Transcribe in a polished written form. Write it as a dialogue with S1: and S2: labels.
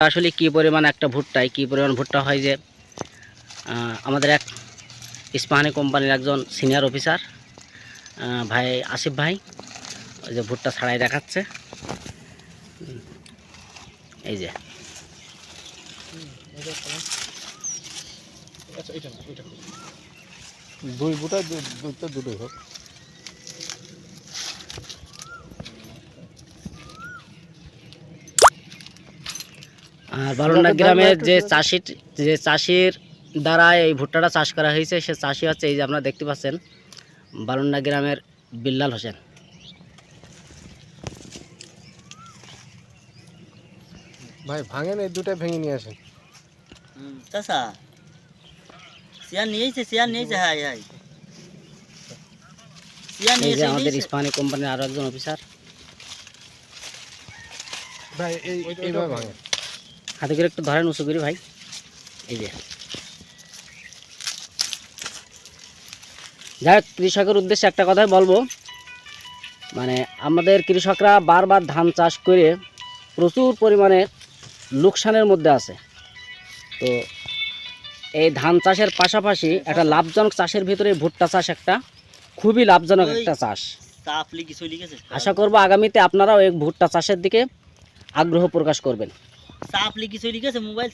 S1: আসলে কি পরিমাণ একটা ভুট্টায় কি পরিমাণ ভুট্টা হয় যে আমাদের এক ইস্পাহানি কোম্পানির একজন সিনিয়র অফিসার ভাই আসিফ ভাই ওই যে ভুট্টা ছাড়াই দেখাচ্ছে। এই যে
S2: দুটোই হোক।
S1: আর বালুন্ডা গ্রামের যে চাষির দ্বারা এই ভুট্টাটা চাষ করা হয়েছে সে চাষি হচ্ছে এই যে আপনারা দেখতে পাচ্ছেন বালুন্ডা গ্রামের বিল্লাল হোসেন।
S2: ভাই ভাঙেন, এই দুটা ভেঙে নিয়ে আসেন।
S3: চাচা চেয়ার নিয়েছে হাই হাই চেয়ার
S1: এই যে
S3: নিয়েছে
S1: আমাদের ইস্পাহানি কোম্পানির আরো একজন অফিসার।
S2: ভাই এইভাবে ভাঙেন।
S1: হাতে করে একটু ধরেন উঁচু করি ভাই। এই যে যাই হোক, কৃষকের উদ্দেশ্যে একটা কথাই বলবো, মানে আমাদের কৃষকরা বারবার ধান চাষ করে প্রচুর পরিমাণে লোকসানের মধ্যে আছে। তো এই ধান চাষের পাশাপাশি একটা লাভজনক চাষের ভিতরে ভুট্টা চাষ একটা খুবই লাভজনক একটা চাষ।
S3: চাপ লিখে চলে গেছে,
S1: আশা করব আগামীতে আপনারাও এই ভুট্টা চাষের দিকে আগ্রহ প্রকাশ করবেন।
S3: চাপ লিখে চলে গেছে মোবাইল।